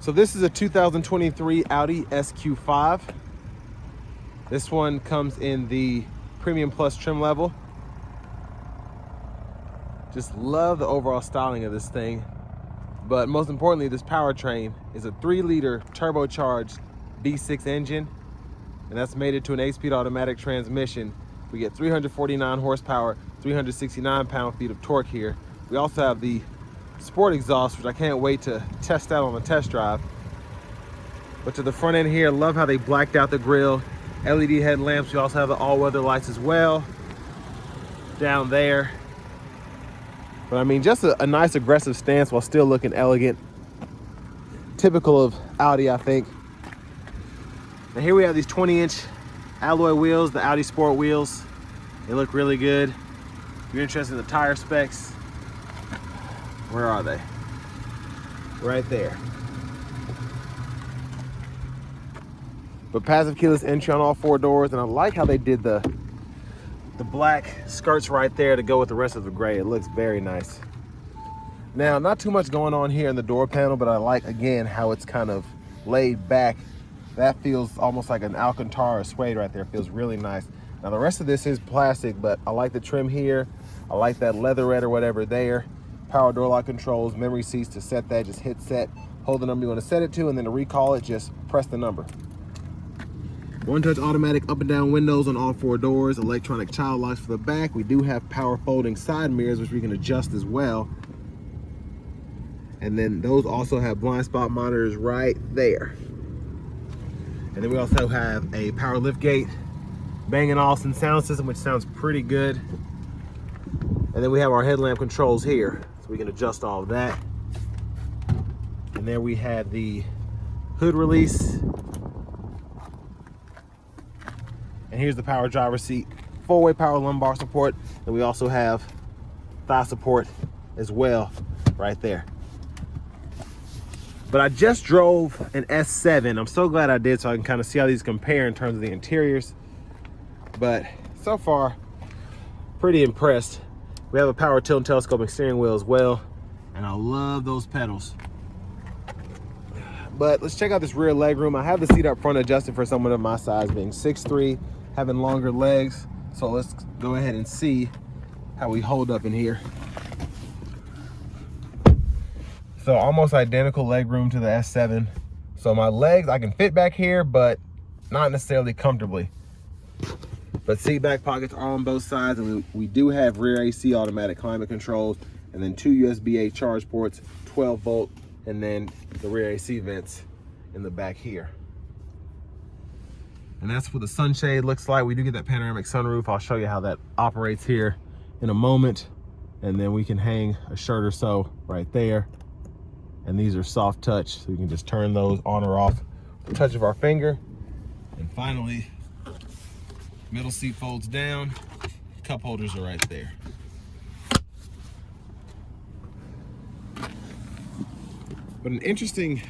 So this is a 2023 Audi SQ5. This one comes in the Premium Plus trim level. Just love the overall styling of this thing. But most importantly, this powertrain is a 3-liter turbocharged V6 engine, and that's mated to an 8-speed automatic transmission. We get 349 horsepower, 369 pound-feet of torque here. We also have the sport exhaust, which I can't wait to test out on a test drive. But to the front end here, love how they blacked out the grille. LED headlamps. We also have the all-weather lights as well down there. But I mean, just a nice aggressive stance while still looking elegant. Typical of Audi, I think. And here we have these 20-inch alloy wheels, the Audi Sport wheels. They look really good. If you're interested in the tire specs, where are they? Right there. But passive keyless entry on all 4 doors, and I like how they did the black skirts right there to go with the rest of the gray. It looks very nice. Now, not too much going on here in the door panel, but I like, again, how it's kind of laid back. That feels almost like an Alcantara or suede right there. It feels really nice. Now, the rest of this is plastic, but I like the trim here. I like that leatherette or whatever there. Power door lock controls, memory seats. To set that, just hit set, hold the number you want to set it to, and then to recall it, just press the number. One-touch automatic up and down windows on all 4 doors, electronic child locks for the back. We do have power folding side mirrors, which we can adjust as well. And then those also have blind spot monitors right there. And then we also have a power lift gate, Bang & Olufsen sound system, which sounds pretty good. And then we have our headlamp controls here, so we can adjust all of that. And there we have the hood release. And here's the power driver seat, 4-way power lumbar support, and we also have thigh support as well right there. But I just drove an S7. I'm so glad I did, so I can kind of see how these compare in terms of the interiors. But so far, pretty impressed. We have a power tilt and telescoping steering wheel as well, and I love those pedals. But let's check out this rear leg room. I have the seat up front adjusted for someone of my size, being 6'3", having longer legs. So let's go ahead and see how we hold up in here. So almost identical leg room to the S7. So my legs, I can fit back here, but not necessarily comfortably. But seat back pockets are on both sides, and we do have rear AC automatic climate controls, and then 2 USB-A charge ports, 12 volt, and then the rear AC vents in the back here. And that's what the sunshade looks like. We do get that panoramic sunroof. I'll show you how that operates here in a moment. And then we can hang a shirt or so right there. And these are soft touch, so we can just turn those on or off with the touch of our finger. And finally, middle seat folds down. Cup holders are right there. But an interesting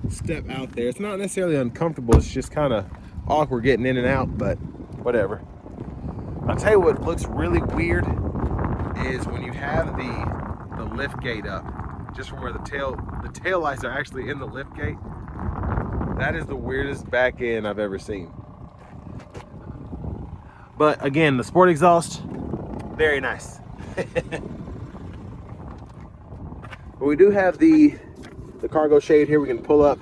step out there. It's not necessarily uncomfortable. It's just kind of awkward getting in and out, but whatever. I'll tell you what looks really weird is when you have the lift gate up, just from where the tail lights are actually in the lift gate. That is the weirdest back end I've ever seen. But again, the sport exhaust, very nice. But we do have the cargo shade here. We can pull up,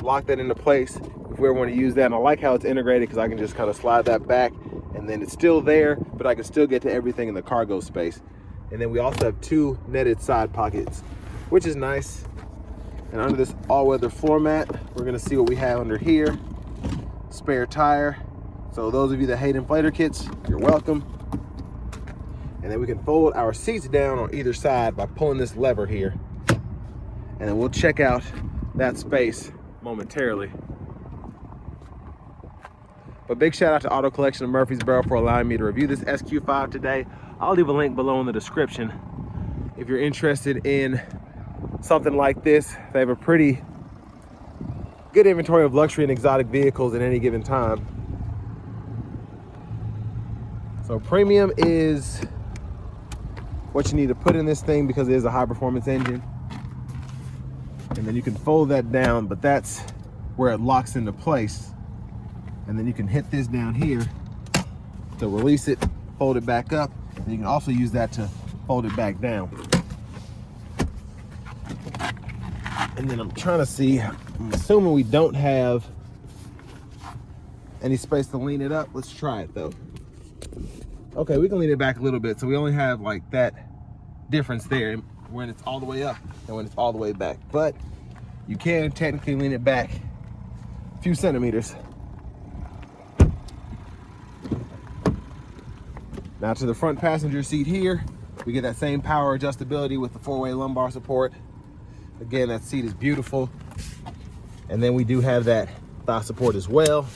lock that into place if we ever want to use that. And I like how it's integrated because I can just kind of slide that back and then it's still there, but I can still get to everything in the cargo space. And then we also have 2 netted side pockets, which is nice. And under this all-weather floor mat, we're gonna see what we have under here. Spare tire. So those of you that hate inflator kits, you're welcome. And then we can fold our seats down on either side by pulling this lever here. And then we'll check out that space momentarily. But big shout out to Auto Collection of Murfreesboro for allowing me to review this SQ5 today. I'll leave a link below in the description if you're interested in something like this. They have a pretty good inventory of luxury and exotic vehicles at any given time. So premium is what you need to put in this thing because it is a high performance engine. and then you can fold that down, but that's where it locks into place. And then you can hit this down here to release it, fold it back up, and you can also use that to fold it back down. And then I'm trying to see, I'm assuming we don't have any space to lean it up. Let's try it though. Okay, we can lean it back a little bit, so we only have like that difference there when it's all the way up and when it's all the way back. But you can technically lean it back a few centimeters. Now to the front passenger seat here, we get that same power adjustability with the 4-way lumbar support. Again, that seat is beautiful. And then we do have that thigh support as well.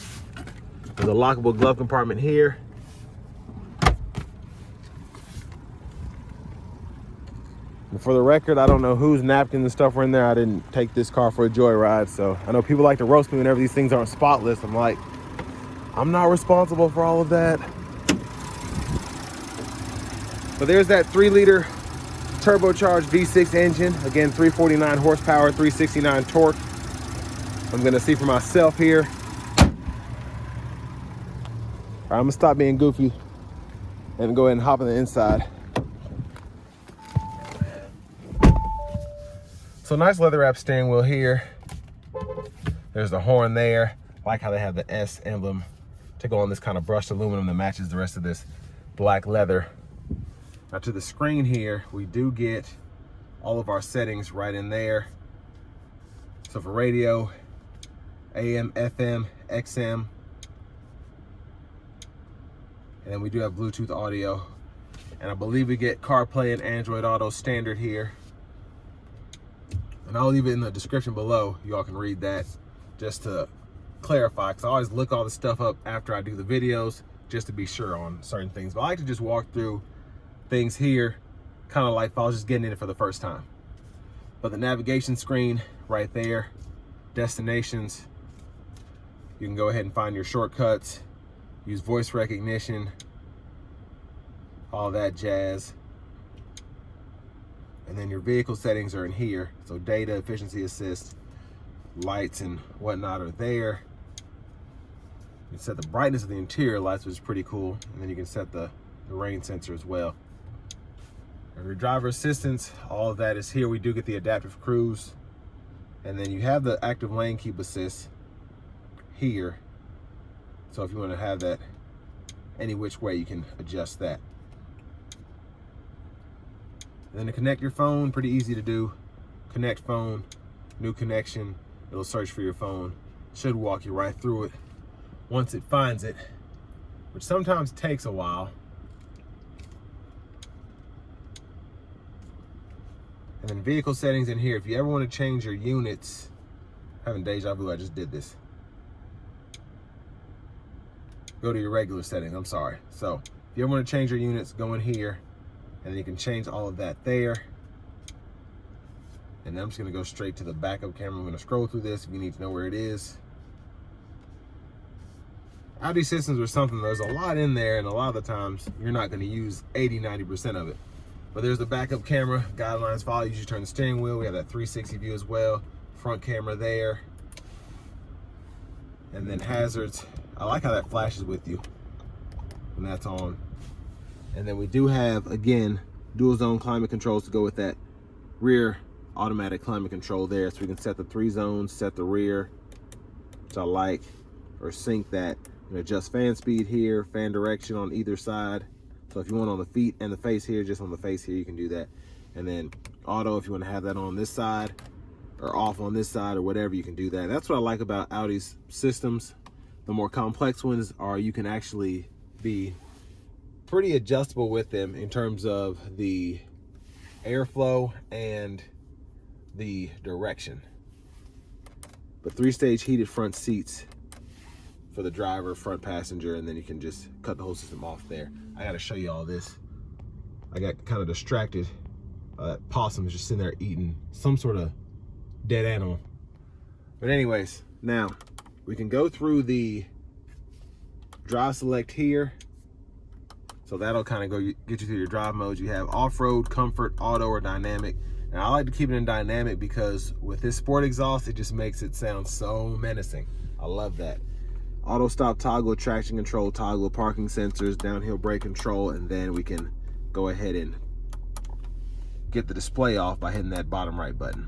There's a lockable glove compartment here. And for the record, I don't know whose napkins and stuff were in there. I didn't take this car for a joyride, so I know people like to roast me whenever these things aren't spotless. I'm like, I'm not responsible for all of that. But there's that 3-liter turbocharged V6 engine. Again, 349 horsepower, 369 torque. I'm gonna see for myself here. All right, I'm gonna stop being goofy and go ahead and hop on the inside. So nice leather wrap steering wheel here. There's the horn there. I like how they have the S emblem to go on this kind of brushed aluminum that matches the rest of this black leather. Now to the screen here, we do get all of our settings right in there. So for radio, AM, FM, XM, and then we do have Bluetooth audio. And I believe we get CarPlay and Android Auto standard here. And I'll leave it in the description below. You all can read that just to clarify, because I always look all this stuff up after I do the videos just to be sure on certain things. But I like to just walk through things here, kind of like if I was just getting in it for the first time. But the navigation screen right there, destinations, you can go ahead and find your shortcuts, use voice recognition, all that jazz. And then your vehicle settings are in here. So data, efficiency assist, lights and whatnot are there. You can set the brightness of the interior lights, which is pretty cool. And then you can set the rain sensor as well. Your driver assistance, all of that is here. We do get the adaptive cruise. And then you have the active lane keep assist here. So if you want to have that any which way, you can adjust that. And then to connect your phone, pretty easy to do. Connect phone, new connection. It'll search for your phone. Should walk you right through it once it finds it, which sometimes takes a while. And then vehicle settings in here. If you ever want to change your units, having deja vu, I just did this. Go to your regular settings, I'm sorry. So if you ever want to change your units, go in here, and then you can change all of that there. And then I'm just gonna go straight to the backup camera. I'm gonna scroll through this if you need to know where it is. Audi systems are something, there's a lot in there, and a lot of the times you're not gonna use 80–90% of it. But there's the backup camera, guidelines follow, you should turn the steering wheel. We have that 360 view as well. Front camera there. And then hazards. I like how that flashes with you when that's on. And then we do have, again, dual zone climate controls to go with that rear automatic climate control there. So we can set the 3 zones, set the rear, which I like, or sync that. You can adjust fan speed here, fan direction on either side. So if you want on the feet and the face here, just on the face here, you can do that. And then auto, if you want to have that on this side or off on this side or whatever, you can do that. That's what I like about Audi's systems. The more complex ones are, you can actually be pretty adjustable with them in terms of the airflow and the direction. But 3-stage heated front seats for the driver, front passenger, and then you can just cut the whole system off there. I gotta show you all this. I got kind of distracted. That possum is just sitting there eating some sort of dead animal. But anyways, now we can go through the drive select here. So that'll kind of go get you through your drive modes. You have off-road, comfort, auto, or dynamic. And I like to keep it in dynamic because with this sport exhaust, it just makes it sound so menacing. I love that. Auto stop toggle, traction control toggle, parking sensors, downhill brake control, and then we can go ahead and get the display off by hitting that bottom right button.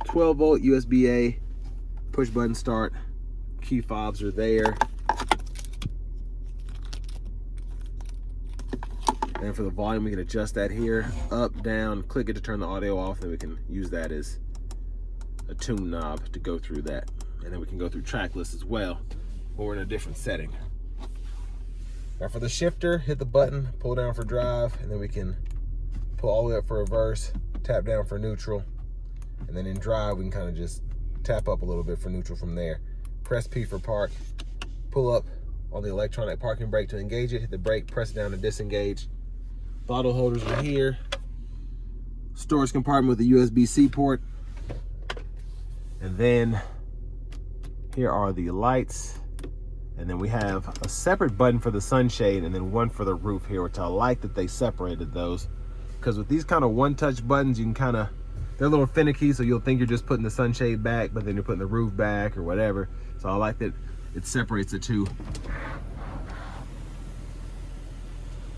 12 volt USB-A, push button start, key fobs are there. And for the volume, we can adjust that here, up, down, click it to turn the audio off, then we can use that as a tune knob to go through that. And then we can go through track list as well, when we're in a different setting. Now for the shifter, hit the button, pull down for drive, and then we can pull all the way up for reverse, tap down for neutral, and then in drive, we can kind of just tap up a little bit for neutral from there. Press P for park, pull up on the electronic parking brake to engage it, hit the brake, press it down to disengage. Bottle holders are here. Storage compartment with a USB-C port. And then here are the lights. And then we have a separate button for the sunshade and then one for the roof here, which I like that they separated those. Because with these kind of one-touch buttons, you can they're a little finicky, so you'll think you're just putting the sunshade back, but then you're putting the roof back or whatever. So I like that it separates the two.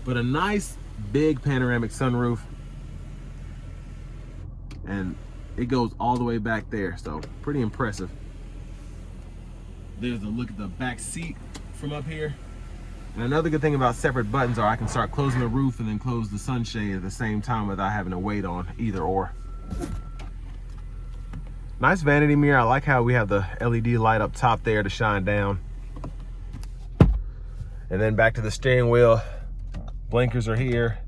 But a nice big panoramic sunroof, and it goes all the way back there, so pretty impressive. There's a look at the back seat from up here. And another good thing about separate buttons are I can start closing the roof and then close the sunshade at the same time without having to wait on either or. Nice vanity mirror. I like how we have the LED light up top there to shine down. And then back to the steering wheel. Blinkers are here.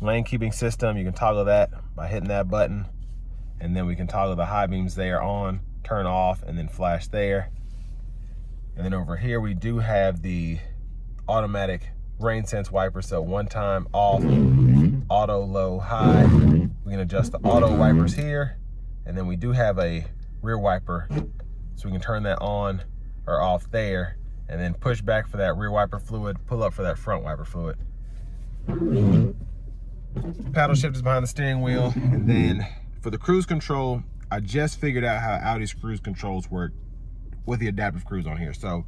Lane keeping system, you can toggle that by hitting that button. And then we can toggle the high beams there on, turn off, and then flash there. And then over here, we do have the automatic rain sense wiper. So one time off, auto, low, high. We can adjust the auto wipers here. And then we do have a rear wiper. So we can turn that on or off there. And then push back for that rear wiper fluid, pull up for that front wiper fluid. Paddle shifters behind the steering wheel. And then for the cruise control, I just figured out how Audi's cruise controls work with the adaptive cruise on here. So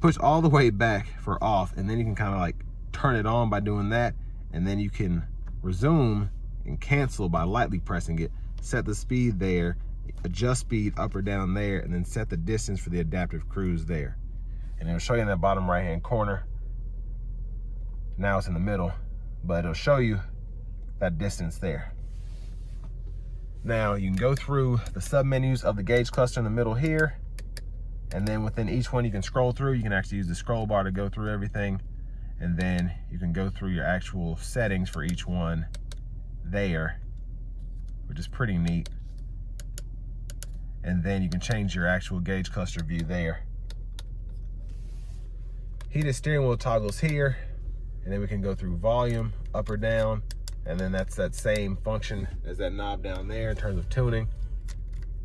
push all the way back for off, and then you can kind of like turn it on by doing that. And then you can resume and cancel by lightly pressing it. Set the speed there, adjust speed up or down there, and then set the distance for the adaptive cruise there. And it'll show you in that bottom right hand corner. Now it's in the middle, but it'll show you that distance there. Now you can go through the sub menus of the gauge cluster in the middle here, and then within each one you can scroll through. You can actually use the scroll bar to go through everything, and then you can go through your actual settings for each one there, which is pretty neat. And then you can change your actual gauge cluster view there. Heated steering wheel toggles here, and then we can go through volume, up or down, and then that's that same function as that knob down there in terms of tuning.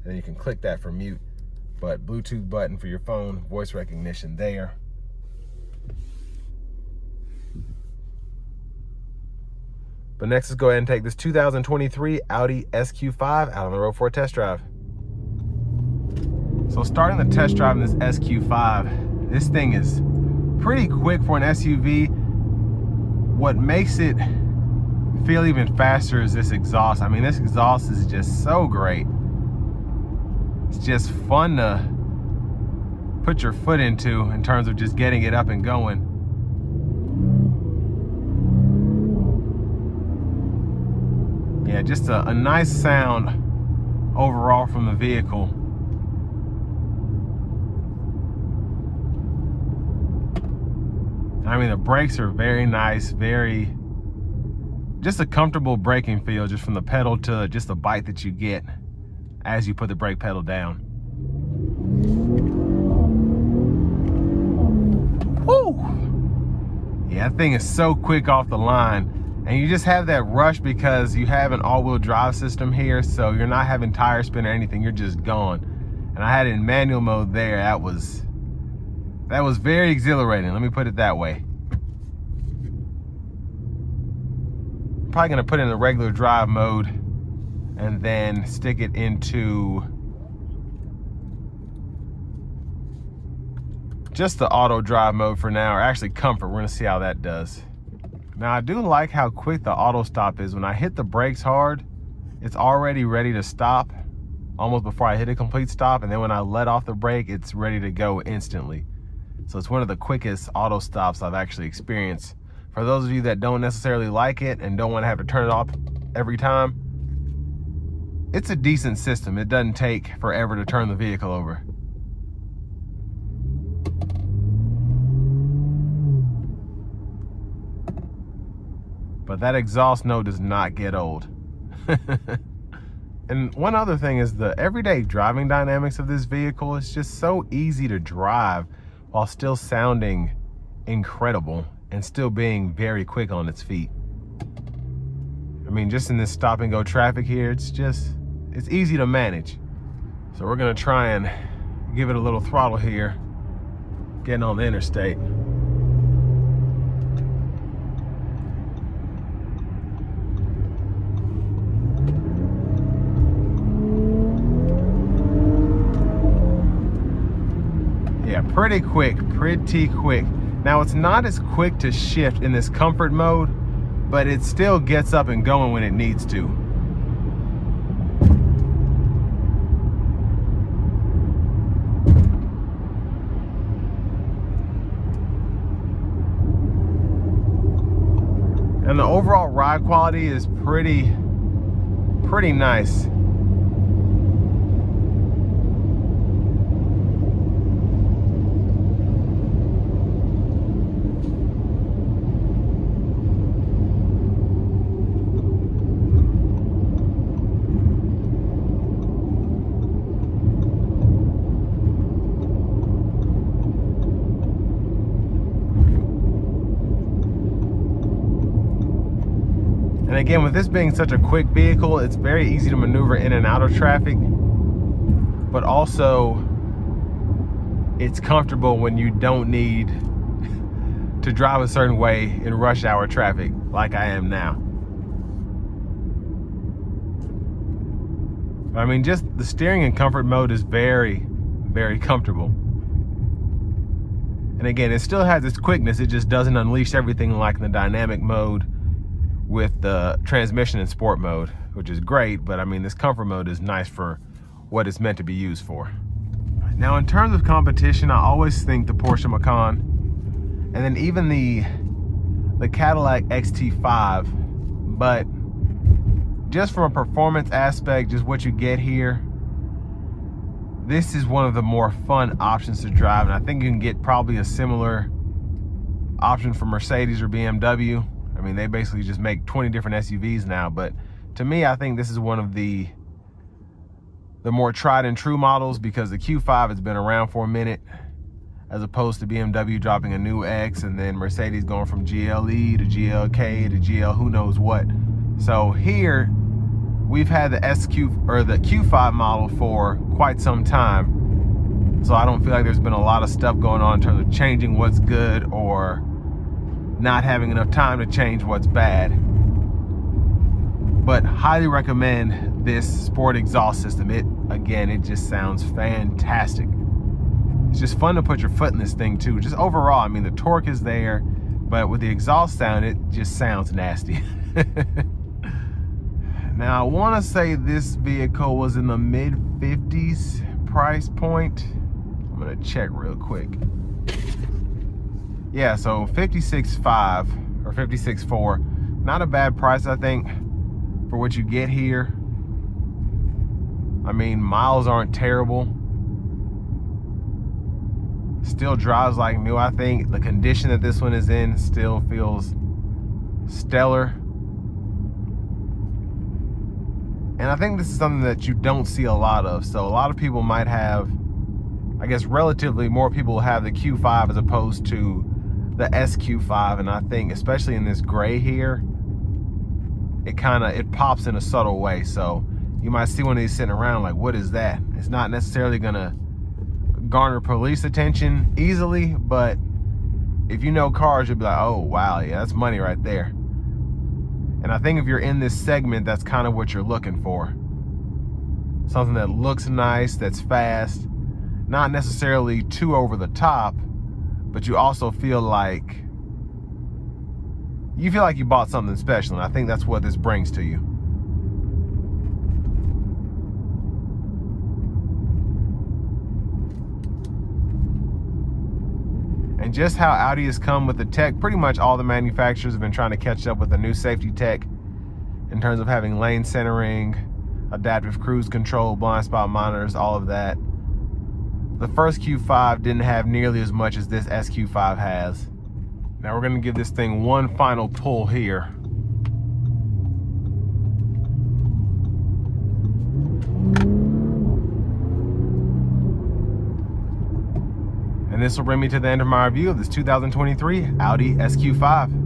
And then you can click that for mute, but Bluetooth button for your phone, voice recognition there. But next, let's go ahead and take this 2023 Audi SQ5 out on the road for a test drive. So starting the test drive in this SQ5, this thing is pretty quick for an SUV. What makes it feel even faster is this exhaust. I mean, this exhaust is just so great. It's just fun to put your foot into in terms of just getting it up and going. Yeah, just a nice sound overall from the vehicle. I mean, the brakes are very nice, just a comfortable braking feel just from the pedal to just the bite that you get as you put the brake pedal down. Woo! Yeah, that thing is so quick off the line. And you just have that rush because you have an all-wheel drive system here, so you're not having tire spin or anything, you're just going. And I had it in manual mode there. That was very exhilarating, let me put it that way. Probably gonna put it in the regular drive mode and then stick it into just the auto drive mode for now, or actually comfort. We're gonna see how that does. Now I do like how quick the auto stop is. When I hit the brakes hard, it's already ready to stop almost before I hit a complete stop, and then when I let off the brake, it's ready to go instantly. So it's one of the quickest auto stops I've actually experienced. For those of you that don't necessarily like it and don't want to have to turn it off every time, it's a decent system. It doesn't take forever to turn the vehicle over. But that exhaust note does not get old. And one other thing is the everyday driving dynamics of this vehicle is just so easy to drive while still sounding incredible and still being very quick on its feet. I mean, just in this stop and go traffic here, it's easy to manage. So we're gonna try and give it a little throttle here, getting on the interstate. Yeah, pretty quick. Now it's not as quick to shift in this comfort mode, but it still gets up and going when it needs to. And the overall ride quality is pretty nice. And again, with this being such a quick vehicle, it's very easy to maneuver in and out of traffic, but also it's comfortable when you don't need to drive a certain way in rush hour traffic like I am now. But I mean, just the steering in comfort mode is very comfortable. And again, it still has its quickness, it just doesn't unleash everything like in the dynamic mode with the transmission in sport mode, which is great, but I mean, this comfort mode is nice for what it's meant to be used for. Now, in terms of competition, I always think the Porsche Macan, and then even the Cadillac XT5, but just from a performance aspect, just what you get here, this is one of the more fun options to drive, and I think you can get probably a similar option for Mercedes or BMW. I mean, they basically just make 20 different SUVs now, but to me, I think this is one of the more tried and true models, because the Q5 has been around for a minute, as opposed to BMW dropping a new X and then Mercedes going from GLE to GLK to GL who knows what. So here we've had the Q5 model for quite some time, so I don't feel like there's been a lot of stuff going on in terms of changing what's good or not having enough time to change what's bad. But highly recommend this sport exhaust system. It just sounds fantastic. It's just fun to put your foot in this thing too. Just overall, I mean, the torque is there, but with the exhaust sound, it just sounds nasty. Now, I want to say this vehicle was in the mid-50s price point. I'm gonna check real quick. Yeah, so 56.5 or 56.4, not a bad price, I think, for what you get here. I mean, miles aren't terrible. Still drives like new. I think the condition that this one is in still feels stellar. And I think this is something that you don't see a lot of. So a lot of people might have, I guess relatively more people have the Q5 as opposed to the SQ5, and I think especially in this gray here, it pops in a subtle way. So you might see one of these sitting around like, what is that? It's not necessarily gonna garner police attention easily, but if you know cars, you'll be like, oh wow, yeah, that's money right there. And I think if you're in this segment, that's kind of what you're looking for. something that looks nice, that's fast, not necessarily too over the top, but you also feel like you bought something special, and I think that's what this brings to you. And just how Audi has come with the tech, pretty much all the manufacturers have been trying to catch up with the new safety tech in terms of having lane centering, adaptive cruise control, blind spot monitors, all of that. The first Q5 didn't have nearly as much as this SQ5 has. Now we're gonna give this thing one final pull here. And this will bring me to the end of my review of this 2023 Audi SQ5.